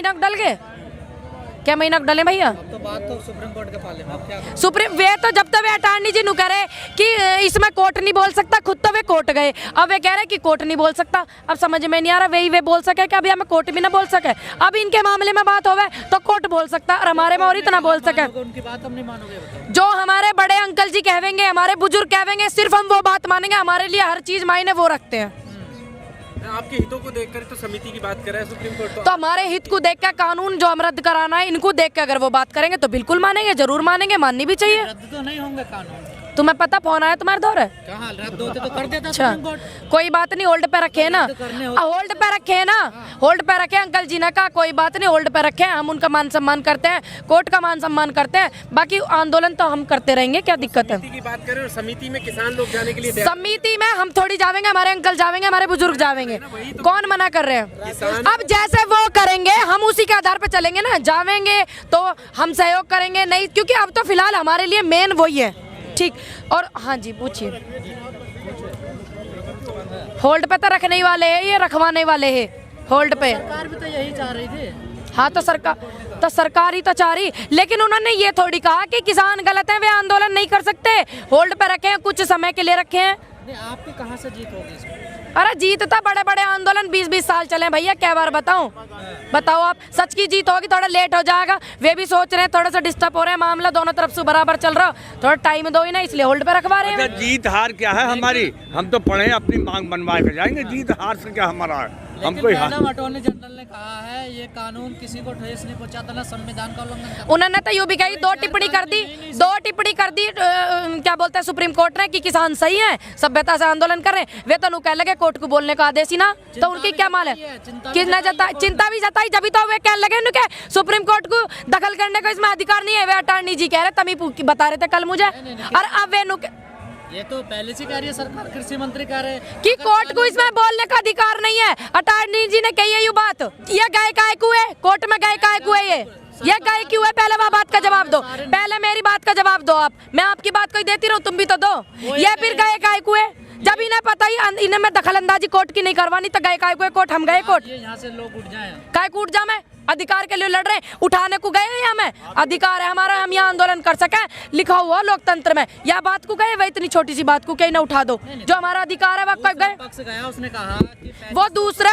महीना डल गए, क्या महीना डले भैया? तो बात तो सुप्रीम कोर्ट के पाले में, अब क्या करें? सुप्रीम वे तो जब तक वे अटॉर्नी जी नु करे कि इसमें कोर्ट नहीं बोल सकता, खुद तो वे कोर्ट गए, अब वे कह रहे कि कोर्ट नहीं बोल सकता। अब समझ में नहीं आ रहा वही वे बोल सके कि अभी हमें कोर्ट भी ना बोल सके। अब इनके मामले में बात होवे तो कोर्ट बोल सकता और हमारे में और इतना बोल सके। उनकी बात हम नहीं मानोगे, बताओ। जो हमारे बड़े अंकल जी कहेंगे, हमारे बुजुर्ग कहेंगे, सिर्फ हम वो बात मानेंगे। हमारे लिए हर चीज मायने वो रखते हैं। आपके हितों को देखकर तो समिति की बात कर रहा है सुप्रीम कोर्ट। तो हमारे हित को देख कर कानून जो हम रद्द कराना है, इनको देख के अगर वो बात करेंगे तो बिल्कुल मानेंगे, जरूर मानेंगे, माननी भी चाहिए। रद्द तो नहीं होंगे कानून। तुम्हें पता फोन आया तुम्हारे दौर है? कहाँ रद्द होते तो कर देता अच्छा, सुप्रीम कोर्ट। कोई बात नहीं, होल्ड पे रखे ना, होल्ड पे रखे ना, होल्ड पे रखे। अंकल जी ने कहा कोई बात नहीं, होल्ड पे रखे, हम उनका मान सम्मान करते हैं, कोर्ट का मान सम्मान करते हैं, बाकी आंदोलन तो हम करते रहेंगे, क्या दिक्कत है? समिति की बात करें और समिति में किसान लोग जाने के लिए समिति में हम थोड़ी जाएंगे, हमारे अंकल जाएंगे, हमारे बुजुर्ग जाएंगे, कौन मना कर रहे हैं? अब जैसे वो करेंगे हम उसी के आधार पे चलेंगे ना। जावेंगे तो हम सहयोग करेंगे, नहीं क्योंकि अब तो फिलहाल हमारे लिए मेन वही है। ठीक, और हाँ जी पूछिए। होल्ड पे तो रखने ही वाले हैं, ये रखवाने वाले हैं होल्ड पे। सरकार भी तो यही चाह रही थी। हाँ तो सरकार ही तो चाह रही, लेकिन उन्होंने ये थोड़ी कहा कि किसान गलत है, वे आंदोलन नहीं कर सकते, होल्ड पे रखे हैं, कुछ समय के लिए रखे हैं। आपकी कहाँ से जीत होगी इसमें? अरे जीत था, बड़े बड़े आंदोलन 20-20 साल चले भैया, क्या बार बताऊं? बताओ आप, सच की जीत होगी, थोड़ा लेट हो जाएगा, वे भी सोच रहे हैं, थोड़ा सा डिस्टर्ब हो रहे हैं, मामला दोनों तरफ से बराबर चल रहा, थोड़ा टाइम दो ही ना, इसलिए होल्ड पे रखवा रहे हैं। जीत हार क्या है हमारी? हम तो पढ़े अपनी मांग बनवा के जाएंगे, जीत हार से क्या हमारा है? हमको मैडम अटॉर्नी जनरल ने कहा है ये कानून किसी को ठेस नहीं पहुंचाता, ना संविधान का उल्लंघन करता। उन्होंने तो यूं भी कही, दो टिप्पणी कर दी क्या बोलते हैं सुप्रीम कोर्ट ने कि किसान सही है, सभ्यता से आंदोलन कर रहे हैं, वे तो कह लगे कोर्ट को बोलने का आदेश ही ना, तो उनकी क्या माल है? किसने चिंता भी जताई, जब तो वे कह लगे उनके सुप्रीम कोर्ट को दखल करने का इसमें अधिकार नहीं है। वे अटॉर्नी जी कह रहे, तभी बता रहे थे कल मुझे, और अब वे ये तो पहले से कह रही है सरकार, कृषि मंत्री कह रहे हैं कि कोर्ट को इसमें बोलने का अधिकार नहीं है। अटॉर्नी जी ने कही है ये बात, ये गए काय को है, कोर्ट में गए काय को है, ये गए क्यों है? पहले वह बात का जवाब दो, पहले मेरी बात का जवाब दो आप। मैं आपकी बात को देती रहूं, तुम भी तो दो। ये फिर गए काय को है, जब इन्हें पता ही इन्हें मैं दखल अंदाजी कोर्ट की नहीं करवानी, तो गए काय को है कोर्ट? हम गए कोर्ट? यहाँ से लोग उठ जाए, काय को उठ जा? मैं अधिकार के लिए लड़ रहे हैं, उठाने को गए हैं, हमें अधिकार है हमारा, हम यहाँ आंदोलन कर सके, लिखा हुआ लोकतंत्र में। यह बात को गए, वह इतनी छोटी सी बात को कहीं ना उठा दो, जो हमारा अधिकार है वह कब गए? पक्ष गया, उसने कहा कि वो दूसरे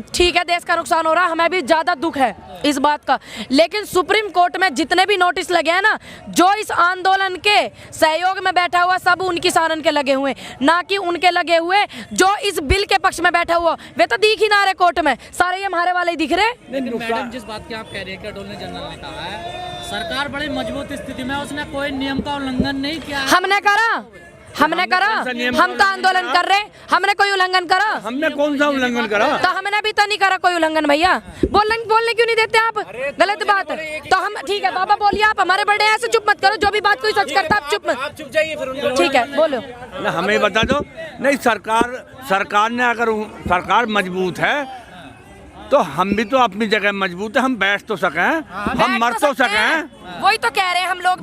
ठीक है, देश का नुकसान हो रहा, हमें भी ज्यादा दुख है इस बात का, लेकिन सुप्रीम कोर्ट में जितने भी नोटिस लगे हैं ना, जो इस आंदोलन के सहयोग में बैठा हुआ, सब उन किसानों के लगे हुए, ना कि उनके लगे हुए जो इस बिल के पक्ष में बैठा हुआ, वे तो दिख ही ना रहे कोर्ट में, सारे ये हमारे वाले ही दिख रहे। लेकिन मैडम जिस बात की आप कह रही है कि अटॉर्नी जनरल ने कहा है सरकार बड़ी मजबूत स्थिति में, उसने कोई नियम का उल्लंघन नहीं किया। हमने करा, हम तो आंदोलन कर रहे हैं, हमने कोई उल्लंघन करा? हमने कौन सा उल्लंघन करा? तो हमने भी तो नहीं करा कोई उल्लंघन भैया। बोलने क्यों नहीं देते आप? गलत बात है तो हम, ठीक है बाबा बोलिए, आप हमारे बड़े ऐसे चुप मत करो, जो भी बात कोई सच करता आप चुप जाइए फिर। ठीक है बोलो ना, हमें बता दो। नहीं, सरकार ने अगर सरकार मजबूत है तो हम भी तो अपनी जगह मजबूत है, हम बैठ तो सके, हम मर तो सके। वही तो कह रहे हैं हम लोग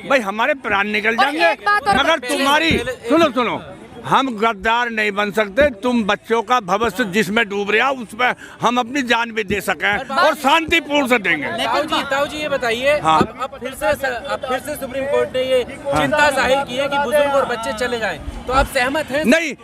भाई हमारे प्राण निकल जाएंगे, मगर तुम्हारी सुनो, हम गद्दार नहीं बन सकते। तुम बच्चों का भविष्य जिसमें डूब रहा उसमें हम अपनी जान भी दे सकें और शांतिपूर्ण से देंगे। ताऊ जी ये बताइए, हाँ। अब फिर से सुप्रीम कोर्ट ने ये चिंता जाहिर की है कि बुजुर्ग और बच्चे चले जाएं, तो आप सहमत हैं? नहीं,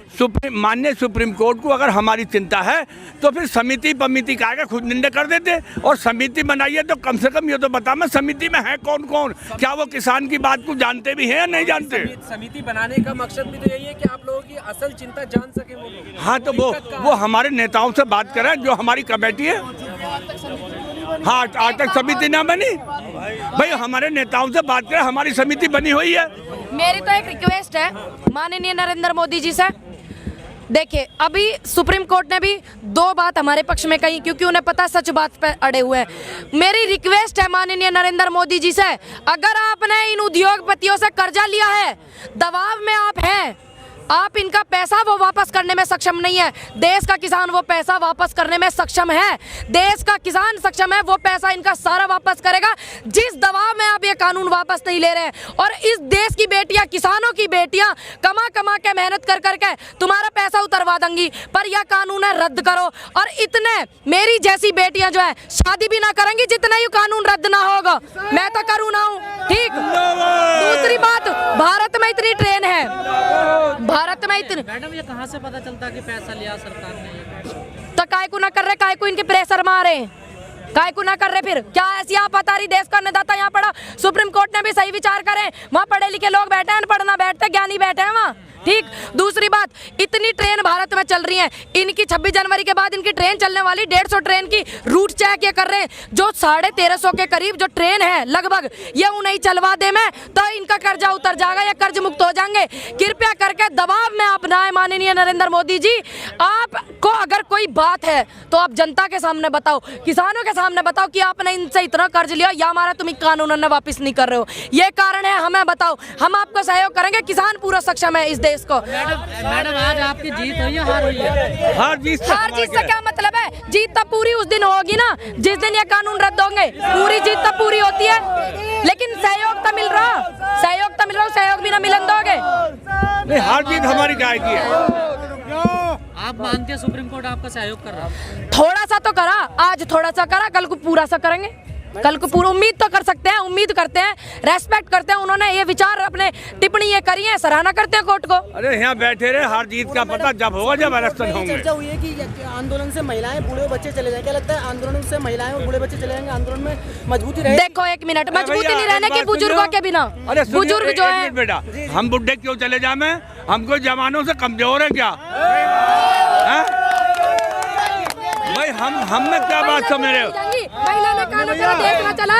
माननीय सुप्रीम कोर्ट को अगर हमारी चिंता है तो फिर समिति का आगे खुद निर्णय कर देते, और समिति बनाइए तो कम से कम ये तो बता मैं समिति में है कौन कौन, क्या वो किसान की बात को जानते भी हैं या नहीं जानते? समिति बनाने का मकसद भी तो यही है कि आप लोगों की असल चिंता जान सके वो लोग। हाँ, तो वो हमारे नेताओं से बात करें, जो हमारी कमेटी है। हाँ, आज तक समिति ना बनी भाई, हमारे नेताओं से बात करें, हमारी समिति बनी हुई है। मेरी तो एक रिक्वेस्ट है माननीय नरेंद्र मोदी जी से, देखिए अभी सुप्रीम कोर्ट ने भी दो बात हमारे पक्ष में कही, क्योंकि उन्हें पता सच बात पे अड़े हुए हैं। मेरी रिक्वेस्ट है माननीय नरेंद्र मोदी जी से, अगर आपने इन उद्योगपतियों से कर्जा लिया है, दबाव में आप हैं, आप इनका पैसा वो वापस करने में सक्षम नहीं है। देश का किसान वो पैसा वापस करने में सक्षम है। देश का किसान सक्षम है, वो पैसा इनका सारा वापस करेगा जिस दबाव में आप ये कानून वापस नहीं ले रहे हैं। और इस देश की बेटियां, किसानों की बेटियां कमा कमा के मेहनत कर करके तुम्हारा पैसा उतरवा देंगी, पर यह कानून है रद्द करो। और इतने मेरी जैसी बेटियां जो है शादी भी ना करेंगी जितना ये कानून रद्द ना होगा। मैं तो करूँ ना हूँ, ठीक। दूसरी बात, भारत में इतनी ट्रेन है, भारत में इतनी, मैडम ये कहाँ से पता चलता कि पैसा लिया सरकार ने? तो काय को ना कर रहे, काय को इनके प्रेशर मारे, काय को ना कर रहे। फिर क्या ऐसी आप बता रही, देश का अन्नदाता यहाँ पड़ा, सुप्रीम कोर्ट ने भी सही विचार करे, वहाँ पढ़े लिखे लोग बैठे हैं, पढ़ना बैठते, ज्ञानी बैठे हैं वहाँ, ठीक। दूसरी बात, इतनी ट्रेन भारत में चल रही है, इनकी 26 जनवरी के बाद इनकी ट्रेन चलने वाली 150 ट्रेन की रूट चेक ये कर रहे हैं। जो 1350 के करीब जो ट्रेन है लगभग, ये उन्हें चलवा दे में तो इनका कर्जा उतर जाएगा, या कर्ज मुक्त हो जाएंगे। कृपया करके दबाव में आप ना आए माननीय नरेंद्र मोदी जी। आपको अगर कोई बात है तो आप जनता के सामने बताओ, किसानों के सामने बताओ कि आपने इनसे इतना कर्ज लिया, या हमारा तुम कानून ने वापिस नहीं कर रहे हो, ये कारण है, हमें बताओ, हम आपको सहयोग करेंगे। किसान पूरा सक्षम है इस देश को। मैडम आज आपकी जीत हुई है, हार हुई है? हार जीत से क्या मतलब है? जीत तब पूरी उस दिन होगी ना जिस दिन ये कानून रद्द होंगे, पूरी जीत तब पूरी होती है। लेकिन सहयोग तो मिल रहा, सहयोग तो मिल रहा, सहयोग भी ना मिलन दोगे। नहीं, हार जीत हमारी काय की है। आप मानते हैं सुप्रीम कोर्ट आपका सहयोग कर रहा है? थोड़ा सा तो करा, आज थोड़ा सा करा, कल को पूरा सा करेंगे। कल को पूरा उम्मीद तो कर सकते हैं, उम्मीद करते हैं, रेस्पेक्ट करते हैं। उन्होंने ये विचार अपने टिप्पणी ये करी है, सराहना करते हैं कोर्ट को। अरे यहाँ बैठे रहे, हार जीत का पता जब होगा जब इलेक्शन होंगे। चर्चा हुई है कि आंदोलन से महिलाएं बूढ़े बच्चे चले जाएंगे, क्या लगता है आंदोलन से महिलाएं और बूढ़े बच्चे चले जाएंगे, आंदोलन में मजबूती रहेगी? देखो एक मिनट, मजबूती नहीं रहने की बुजुर्गों के बिना। अरे बुजुर्ग जो है, बेटा, हम बुढ़े क्यों चले जाए? हम कोई जवानों से कमजोर है क्या? भाई हम में क्या बात समझ रहे हो? महिला ने कहा ना देश में चला,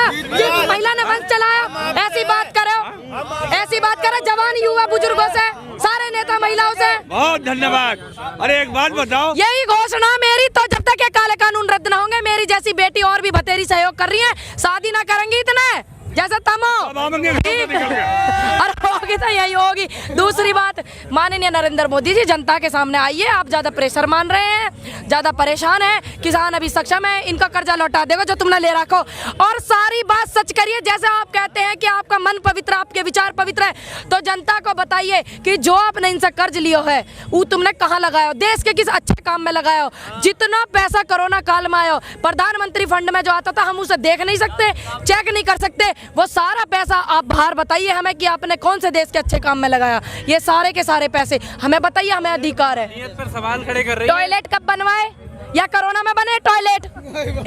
महिला ने वंश चलाया, ऐसी बात करो, ऐसी बात करो जवान युवा बुजुर्गों से, सारे नेता महिलाओं से। बहुत धन्यवाद। अरे एक बात बताओ, यही घोषणा मेरी, तो जब तक ये काले कानून रद्द न होंगे, मेरी जैसी बेटी और भी भतेरी सहयोग कर रही है, शादी ना करेंगी इतने जैसे तमो, और होगी तो यही होगी। दूसरी बात, माननीय नरेंद्र मोदी जी, जनता के सामने आइए, आप ज्यादा प्रेशर मान रहे हैं, ज्यादा परेशान है, किसान अभी सक्षम है, इनका कर्जा लौटा देगा जो तुमने ले रखो, और सारी बात सच करिए। जैसे आप कहते हैं कि आपका मन पवित्र, आपके विचार पवित्र है, तो जनता को बताइए कि जो आपने इनसे कर्ज लिया है वो तुमने कहाँ लगाया, देश के किस अच्छे काम में लगाया। जितना पैसा कोरोना काल में आया, प्रधानमंत्री फंड में जो आता था, हम उसे देख नहीं सकते, चेक नहीं कर सकते, वो सारा पैसा आप बाहर बताइए हमें कि आपने कौन से देश के अच्छे काम में लगाया। ये सारे के सारे पैसे हमें बताइए, हमें अधिकार है। नियत पर सवाल खड़े कर रही है। टॉयलेट कब बनवाए, या कोरोना में बने टॉयलेट?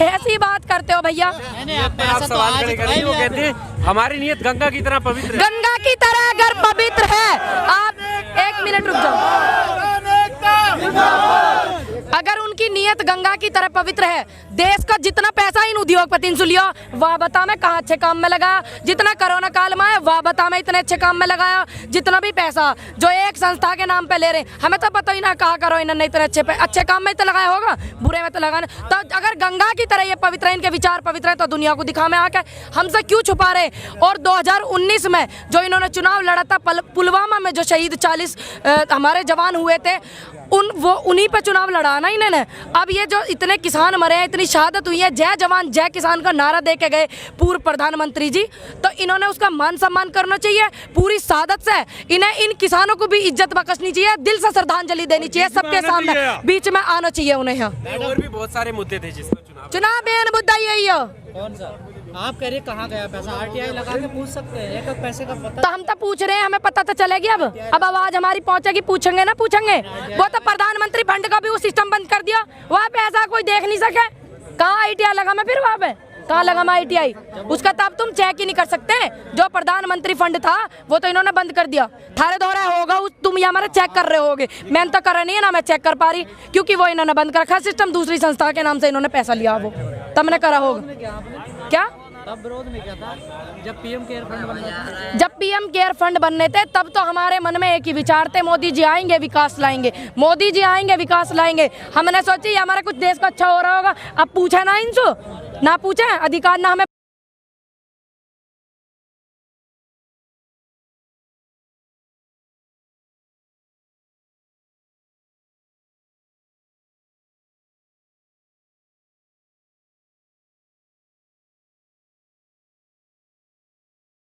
ऐसी बात करते हो भैया। आप सवाल खड़े कर रही है, वो कहते हैं हमारी नियत गंगा की तरह पवित्र है। गंगा की तरह अगर पवित्र है, आप एक मिनट रुक जाओ, अगर उनकी नियत गंगा की तरह पवित्र है, देश का जितना पैसा इन उद्योगपति से लिया, वह बता मैं कहाँ अच्छे काम में लगाया, जितना कोरोना काल में है वह बता मैं इतने अच्छे काम में लगाया, जितना भी पैसा जो एक संस्था के नाम पे ले रहे, हमें तो पता ही ना कहा करो इन्होंने इतने अच्छे काम में तो लगाया होगा, बुरे में तो लगाना। तो अगर गंगा की तरह ये पवित्र है, इनके विचार पवित्र है, तो दुनिया को दिखा में आके हमसे क्यों छुपा रहे? और 2019 में जो इन्होंने चुनाव लड़ा था, पुलवामा में जो शहीद 40 हमारे जवान हुए थे, उन्हीं पे चुनाव लड़ा ना इन्होंने। अब ये जो इतने किसान मरे हैं, इतनी शहादत हुई है, जय जवान जय किसान का नारा दे के गए पूर्व प्रधानमंत्री जी, तो इन्होंने उसका मान सम्मान करना चाहिए पूरी शहादत से। इन्हें इन किसानों को भी इज्जत बख्शनी चाहिए, दिल से श्रद्धांजलि देनी चाहिए, सबके सामने बीच में आना चाहिए उन्हें। और भी बहुत सारे मुद्दे थे जिस पर चुनाव बेन मुद्दा यही है। कौन सा? आप कह रहे कहाँ गया पैसा? आरटीआई लगा के पूछ सकते हैं, एक पैसे का पता। तो हम तो पूछ रहे हैं, हमें पता तो चलेगी। अब आवाज हमारी पहुंचेगी, पूछेंगे ना पूछेंगे। वो तो प्रधानमंत्री फंड का भी वो सिस्टम बंद कर दिया, वहाँ पे ऐसा कोई देख नहीं सके। कहाँ आईटीआई लगा मैं फिर वहाँ पे, कहाँ लगा मैं आईटीआई? उसका तब तुम चेक ही नहीं कर सकते। जो प्रधानमंत्री फंड था वो तो इन्होंने बंद कर दिया। थारे दौरा होगा तुम ये हमारा चेक कर रहे होगे, मैंने तो करा नहीं है ना, मैं चेक कर पा रही, क्योंकि वो इन्होंने बंद कर रखा सिस्टम, दूसरी संस्था के नाम से इन्होंने पैसा लिया, वो तब ने करा होगा। क्या तब विरोध में क्या था? जब पीएम केयर फंड बनना था, जब पीएम केयर फंड बनने थे तब तो हमारे मन में एक ही विचार थे, मोदी जी आएंगे विकास लाएंगे, मोदी जी आएंगे विकास लाएंगे। हमने सोची हमारा कुछ देश का अच्छा हो रहा होगा। अब पूछे ना इनसे, ना पूछे, अधिकार ना हमें